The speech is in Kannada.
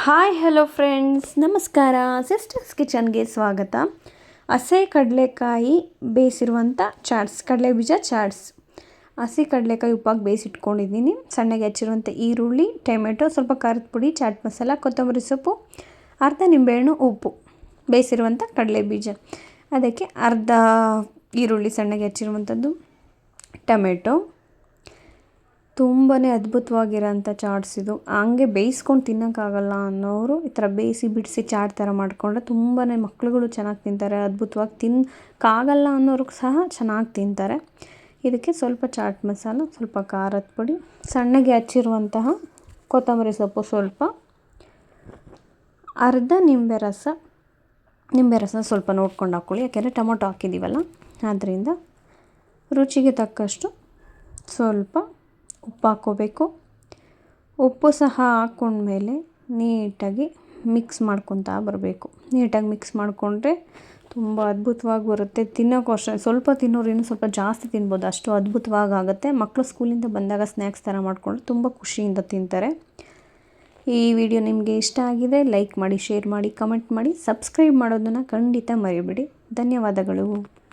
ಹಾಯ್ ಹಲೋ ಫ್ರೆಂಡ್ಸ್, ನಮಸ್ಕಾರ. ಸಿಸ್ಟರ್ಸ್ ಕಿಚನ್ಗೆ ಸ್ವಾಗತ. ಹಸೆ ಕಡಲೆಕಾಯಿ ಬೇಯಿಸಿರುವಂಥ ಚಾಟ್ಸ್, ಕಡಲೆಬೀಜ ಚಾಟ್ಸ್. ಹಸಿ ಕಡಲೆಕಾಯಿ ಉಪ್ಪಾಗಿ ಬೇಯಿಸಿಟ್ಕೊಂಡಿದ್ದೀನಿ. ಸಣ್ಣಗೆ ಹೆಚ್ಚಿರುವಂಥ ಈರುಳ್ಳಿ, ಟೊಮೆಟೊ, ಸ್ವಲ್ಪ ಖಾರದ ಪುಡಿ, ಚಾಟ್ ಮಸಾಲ, ಕೊತ್ತಂಬರಿ ಸೊಪ್ಪು, ಅರ್ಧ ನಿಂಬೆಹಣ್ಣು, ಉಪ್ಪು, ಬೇಯಿಸಿರುವಂಥ ಕಡಲೆಬೀಜ. ಅದಕ್ಕೆ ಅರ್ಧ ಈರುಳ್ಳಿ ಸಣ್ಣಗೆ ಹೆಚ್ಚಿರುವಂಥದ್ದು, ಟೊಮೆಟೊ. ತುಂಬಾ ಅದ್ಭುತವಾಗಿರೋಂಥ ಚಾಟ್ಸ್ ಇದು. ಹಂಗೆ ಬೇಯಿಸ್ಕೊಂಡು ತಿನ್ನೋಕ್ಕಾಗಲ್ಲ ಅನ್ನೋರು ಈ ಥರ ಬೇಯಿಸಿ ಬಿಡಿಸಿ ಚಾಟ್ ಥರ ಮಾಡಿಕೊಂಡ್ರೆ ತುಂಬಾ ಮಕ್ಳುಗಳು ಚೆನ್ನಾಗಿ ತಿಂತಾರೆ. ಅದ್ಭುತವಾಗಿ ತಿನ್ನೋಕ್ಕಾಗಲ್ಲ ಅನ್ನೋರಿಗೆ ಸಹ ಚೆನ್ನಾಗಿ ತಿಂತಾರೆ. ಇದಕ್ಕೆ ಸ್ವಲ್ಪ ಚಾಟ್ ಮಸಾಲ, ಸ್ವಲ್ಪ ಖಾರದ ಪುಡಿ, ಸಣ್ಣಗೆ ಹಚ್ಚಿರುವಂತಹ ಕೊತ್ತಂಬರಿ ಸೊಪ್ಪು ಸ್ವಲ್ಪ, ಅರ್ಧ ನಿಂಬೆ ರಸ ಸ್ವಲ್ಪ ನೋಡ್ಕೊಂಡು ಹಾಕ್ಕೊಳ್ಳಿ, ಯಾಕೆಂದರೆ ಟೊಮೊಟೊ ಹಾಕಿದ್ದೀವಲ್ಲ ಆದ್ದರಿಂದ. ರುಚಿಗೆ ತಕ್ಕಷ್ಟು ಸ್ವಲ್ಪ ಉಪ್ಪು ಹಾಕ್ಕೋಬೇಕು. ಉಪ್ಪು ಸಹ ಹಾಕ್ಕೊಂಡ್ಮೇಲೆ ನೀಟಾಗಿ ಮಿಕ್ಸ್ ಮಾಡ್ಕೊತಾ ಬರಬೇಕು. ನೀಟಾಗಿ ಮಿಕ್ಸ್ ಮಾಡಿಕೊಂಡ್ರೆ ತುಂಬ ಅದ್ಭುತವಾಗಿ ಬರುತ್ತೆ. ತಿನ್ನೋಕ್ಕೂ ಅಷ್ಟೇ, ಸ್ವಲ್ಪ ತಿನ್ನೋರು ಇನ್ನೂ ಸ್ವಲ್ಪ ಜಾಸ್ತಿ ತಿನ್ಬೋದು, ಅಷ್ಟು ಅದ್ಭುತವಾಗಿ ಆಗುತ್ತೆ. ಮಕ್ಕಳು ಸ್ಕೂಲಿಂದ ಬಂದಾಗ ಸ್ನ್ಯಾಕ್ಸ್ ಥರ ಮಾಡಿಕೊಂಡ್ರೆ ತುಂಬ ಖುಷಿಯಿಂದ ತಿಂತಾರೆ. ಈ ವಿಡಿಯೋ ನಿಮಗೆ ಇಷ್ಟ ಆಗಿದೆ ಲೈಕ್ ಮಾಡಿ, ಶೇರ್ ಮಾಡಿ, ಕಮೆಂಟ್ ಮಾಡಿ, ಸಬ್ಸ್ಕ್ರೈಬ್ ಮಾಡೋದನ್ನು ಖಂಡಿತ ಮರಿಬೇಡಿ. ಧನ್ಯವಾದಗಳು.